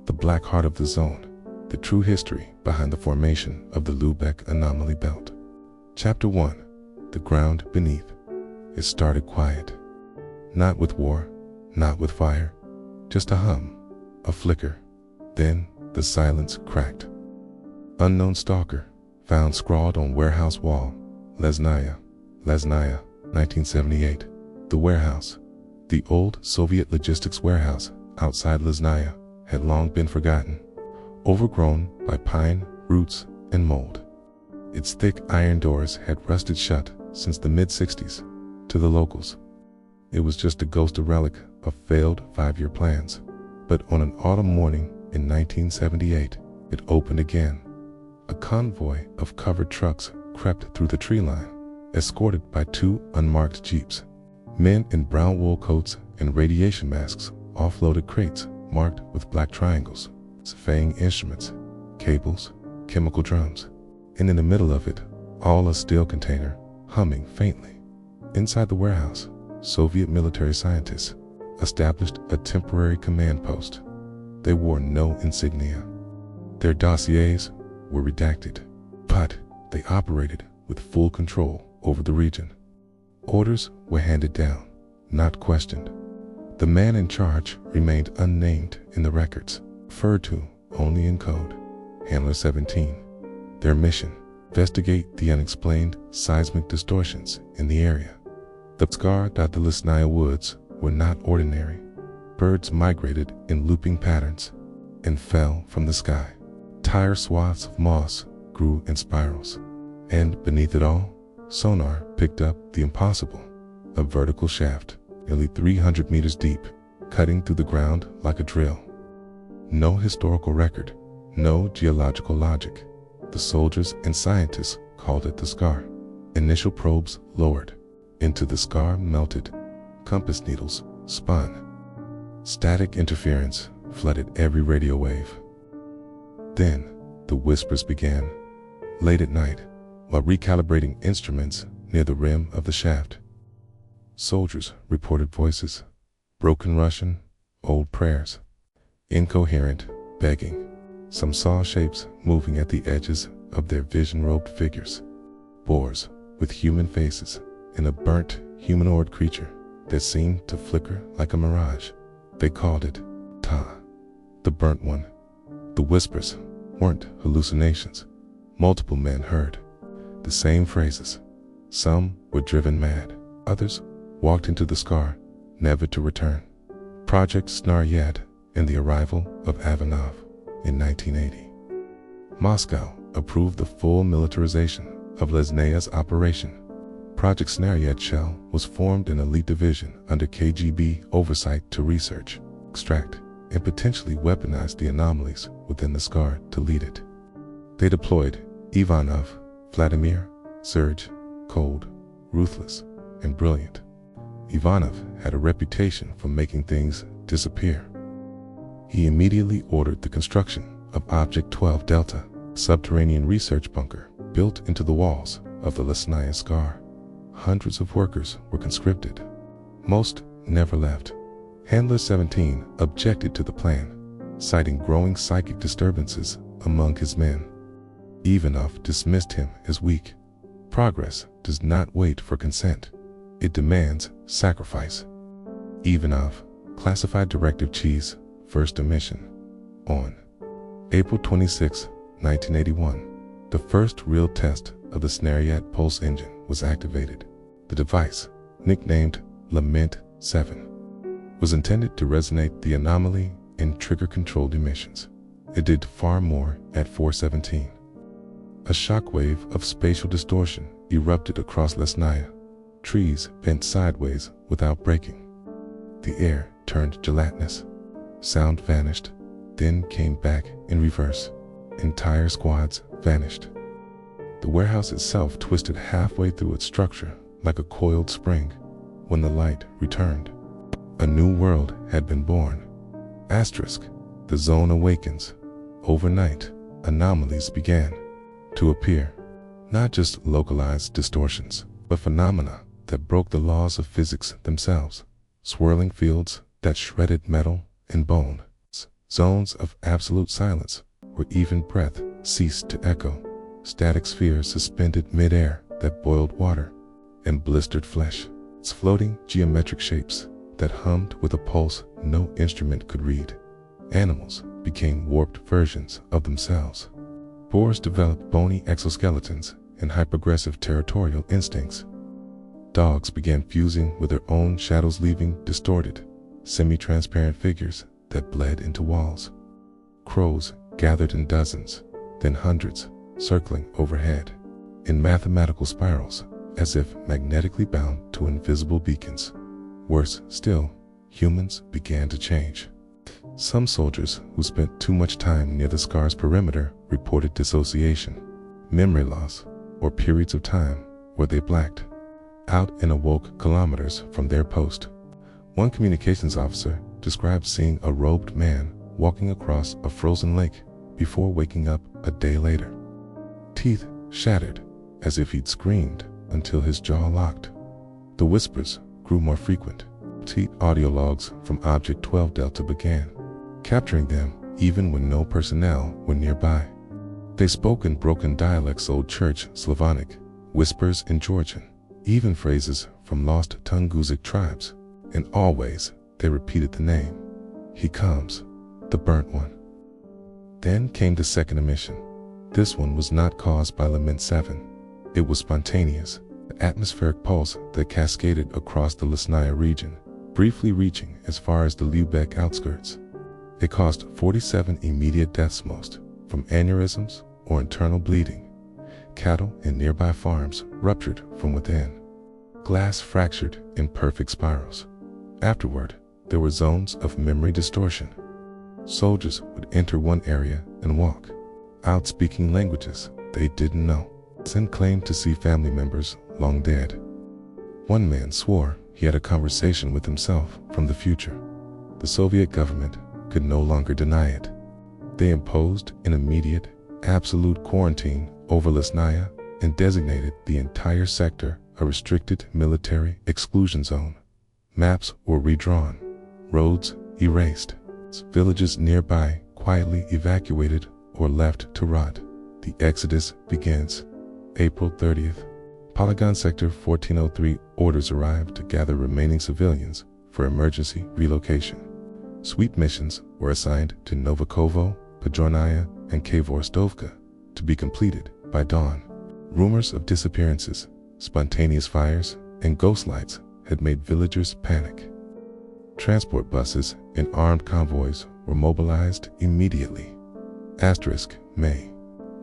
The black heart of the zone, the true history behind the formation of the Lyubech anomaly belt. Chapter 1. The ground beneath. It started quiet. Not with war, not with fire, just a hum, a flicker. Then the silence cracked. Unknown stalker, found scrawled on warehouse wall. Lesnaya, 1978. The warehouse, the old Soviet logistics warehouse outside Lesnaya, had long been forgotten, overgrown by pine, roots, and mold. Its thick iron doors had rusted shut since the mid-60s. To the locals, it was just a ghostly relic of failed 5-year plans. But on an autumn morning in 1978, it opened again. A convoy of covered trucks crept through the tree line, escorted by 2 unmarked jeeps. Men in brown wool coats and radiation masks offloaded crates marked with black triangles, surveying instruments, cables, chemical drums, and in the middle of it, all a steel container, humming faintly. Inside the warehouse, Soviet military scientists established a temporary command post. They wore no insignia. Their dossiers were redacted, but they operated with full control over the region. Orders were handed down, not questioned. The man in charge remained unnamed in the records, referred to only in code. Handler 17. Their mission: investigate the unexplained seismic distortions in the area. The Lesnaya woods were not ordinary. Birds migrated in looping patterns and fell from the sky. Entire swaths of moss grew in spirals. And beneath it all, sonar picked up the impossible: a vertical shaft, nearly 300 meters deep, cutting through the ground like a drill. No historical record, no geological logic. The soldiers and scientists called it the scar. Initial probes lowered. Into the scar melted. Compass needles spun. Static interference flooded every radio wave. Then the whispers began. Late at night, while recalibrating instruments near the rim of the shaft, soldiers reported voices, broken Russian, old prayers, incoherent begging. Some saw shapes moving at the edges of their vision-robed figures, boars with human faces, and a burnt humanoid creature that seemed to flicker like a mirage. They called it Ta, the burnt one. The whispers weren't hallucinations. Multiple men heard the same phrases. Some were driven mad. Others walked into the scar, never to return. Project Snaryad and the arrival of Ivanov in 1980. Moscow approved the full militarization of Lesnaya's operation. Project Snaryad Shell was formed an elite division under KGB oversight to research, extract, and potentially weaponize the anomalies within the scar to lead it. They deployed Ivanov, Vladimir, Serge, cold, ruthless, and brilliant. Ivanov had a reputation for making things disappear. He immediately ordered the construction of Object 12 Delta, a subterranean research bunker built into the walls of the Lesnaya scar. Hundreds of workers were conscripted. Most never left. Handler 17 objected to the plan, citing growing psychic disturbances among his men. Ivanov dismissed him as weak. Progress does not wait for consent. It demands sacrifice. Ivanov classified Directive Chi's first emission. On April 26, 1981, the first real test of the Snaryad pulse engine was activated. The device, nicknamed Lament 7, was intended to resonate the anomaly in trigger-controlled emissions. It did far more at 417. A shockwave of spatial distortion erupted across Lesnaya. Trees bent sideways without breaking. The air turned gelatinous. Sound vanished, then came back in reverse. Entire squads vanished. The warehouse itself twisted halfway through its structure like a coiled spring. When the light returned, a new world had been born. Asterisk, the zone awakens. Overnight, anomalies began to appear. Not just localized distortions, but phenomena that broke the laws of physics themselves. Swirling fields that shredded metal and bone. Zones of absolute silence, where even breath ceased to echo. Static spheres suspended mid-air that boiled water and blistered flesh. Its floating geometric shapes that hummed with a pulse no instrument could read. Animals became warped versions of themselves. Boars developed bony exoskeletons and hyperaggressive territorial instincts. Dogs began fusing with their own shadows, leaving distorted, semi-transparent figures that bled into walls. Crows gathered in dozens, then hundreds, circling overhead, in mathematical spirals, as if magnetically bound to invisible beacons. Worse still, humans began to change. Some soldiers who spent too much time near the scar's perimeter reported dissociation, memory loss, or periods of time where they blacked out and awoke kilometers from their post. One communications officer described seeing a robed man walking across a frozen lake before waking up a day later. Teeth shattered, as if he'd screamed until his jaw locked. The whispers grew more frequent. Audio logs from Object 12 Delta began, capturing them even when no personnel were nearby. They spoke in broken dialects, Old Church Slavonic, whispers in Georgian, even phrases from lost Tungusic tribes. And always they repeated the name. He comes, the burnt one. Then came the second emission. This one was not caused by Lament 7. It was spontaneous, the atmospheric pulse that cascaded across the Lesnaya region, briefly reaching as far as the Lyubech outskirts. It caused 47 immediate deaths, most from aneurysms or internal bleeding. Cattle in nearby farms ruptured from within. Glass fractured in perfect spirals. Afterward, there were zones of memory distortion. Soldiers would enter one area and walk out speaking languages they didn't know, and claimed to see family members long dead. One man swore he had a conversation with himself from the future. The Soviet government could no longer deny it. They imposed an immediate, absolute quarantine over Lesnaya and designated the entire sector a restricted military exclusion zone. Maps were redrawn, roads erased, villages nearby quietly evacuated or left to rot. The exodus begins. April 30th. Polygon Sector 1403 orders arrived to gather remaining civilians for emergency relocation. Sweep missions were assigned to Novakovo, Podgornaya, and Kavorstovka to be completed by dawn. Rumors of disappearances, spontaneous fires, and ghost lights had made villagers panic. Transport buses and armed convoys were mobilized immediately. May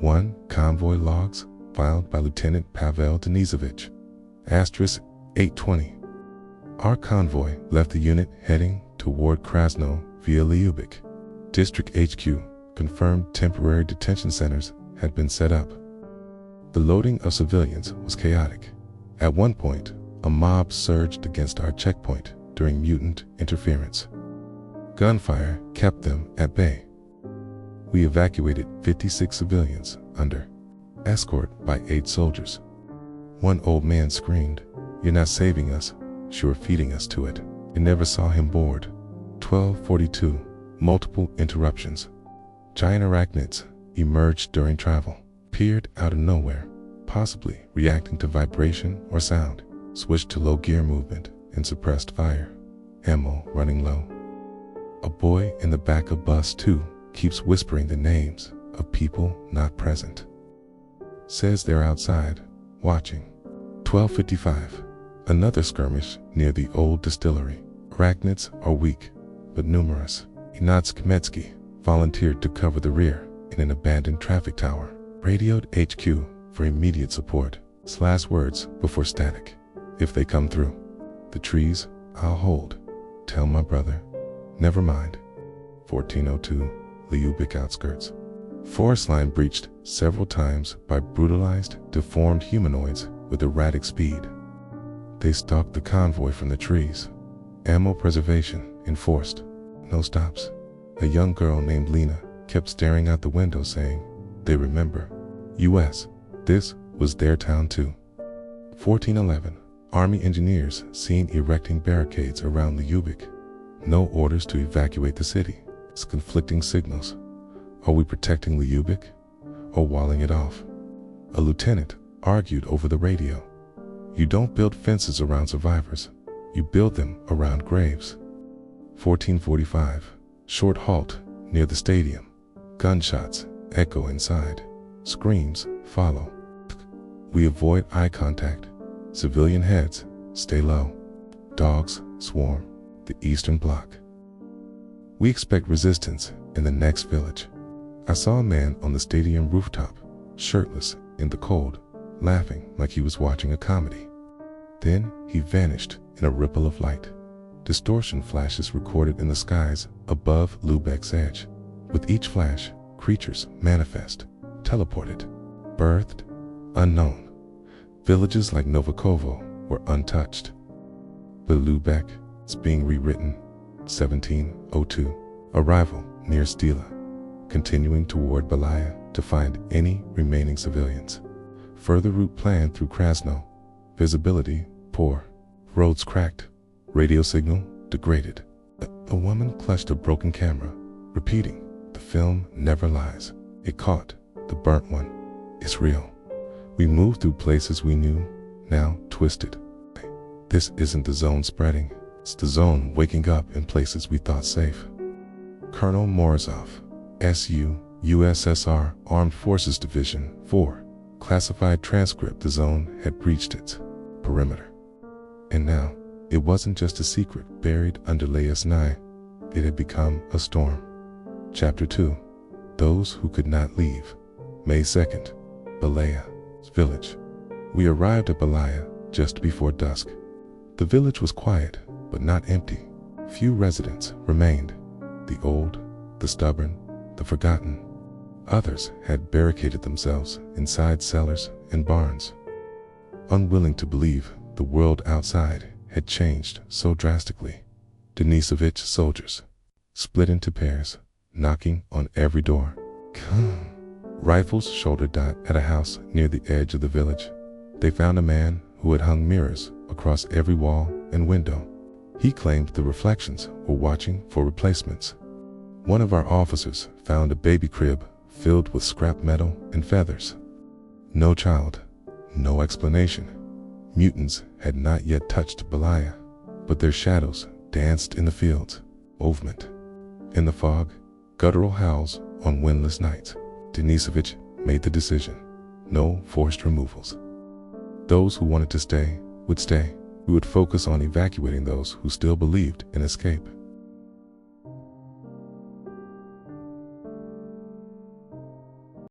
1 convoy logs filed by Lieutenant Pavel Denisovich. 820. Our convoy left the unit heading toward Krasno via Lyubech. District HQ confirmed temporary detention centers had been set up. The loading of civilians was chaotic. At one point, a mob surged against our checkpoint during mutant interference. Gunfire kept them at bay. We evacuated 56 civilians under escort by 8 soldiers. One old man screamed, "You're not saving us, you're feeding us to it." I never saw him bored. 1242. Multiple interruptions. Giant arachnids emerged during travel, appeared out of nowhere, possibly reacting to vibration or sound, switched to low gear movement and suppressed fire. Ammo running low. A boy in the back of bus 2 keeps whispering the names of people not present. Says they're outside, watching. 1255. Another skirmish near the old distillery. Arachnids are weak, but numerous. Ignaz Kmetsky volunteered to cover the rear in an abandoned traffic tower. Radioed HQ for immediate support. Last words before static. If they come through. The trees I'll hold. Tell my brother. Never mind. 1402. Lyubech outskirts. Forest line breached several times by brutalized, deformed humanoids with erratic speed. They stalked the convoy from the trees. Ammo preservation enforced. No stops. A young girl named Lena kept staring out the window saying, "They remember. U.S. This was their town too." 1411. Army engineers seen erecting barricades around Lyubech. No orders to evacuate the city. It's conflicting signals. Are we protecting Lyubech or walling it off? A lieutenant argued over the radio. You don't build fences around survivors. You build them around graves. 14:45. Short halt near the stadium. Gunshots echo inside. Screams follow. We avoid eye contact. Civilian heads stay low. Dogs swarm the eastern bloc. We expect resistance in the next village. I saw a man on the stadium rooftop, shirtless in the cold, laughing like he was watching a comedy. Then he vanished in a ripple of light. Distortion flashes recorded in the skies above Lyubech's edge. With each flash, creatures manifest, teleported, birthed, unknown. Villages like Novakovo were untouched. But Lyubech is being rewritten. 1702. Arrival near Stila. Continuing toward Belaya to find any remaining civilians. Further route planned through Krasno. Visibility poor. Roads cracked. Radio signal degraded. A woman clutched a broken camera, repeating, "The film never lies. It caught the burnt one. It's real." We moved through places we knew, now twisted. This isn't the zone spreading. It's the zone waking up in places we thought safe. Colonel Morozov, SU, USSR Armed Forces Division 4, classified transcript. The zone had breached its perimeter. And now, it wasn't just a secret buried under Lesnaya. It had become a storm. Chapter 2. Those who could not leave. May 2nd. Belaya village. We arrived at Belaya just before dusk. The village was quiet, but not empty. Few residents remained. The old, the stubborn, the forgotten. Others had barricaded themselves inside cellars and barns, unwilling to believe the world outside had changed so drastically. Denisovich soldiers split into pairs, knocking on every door. Rifles shouldered at a house near the edge of the village. They found a man who had hung mirrors across every wall and window. He claimed the reflections were watching for replacements. One of our officers found a baby crib filled with scrap metal and feathers. No child, no explanation. Mutants had not yet touched Belaya, but their shadows danced in the fields. Movement. In the fog, guttural howls on windless nights. Denisovich made the decision. No forced removals. Those who wanted to stay would stay. We would focus on evacuating those who still believed in escape.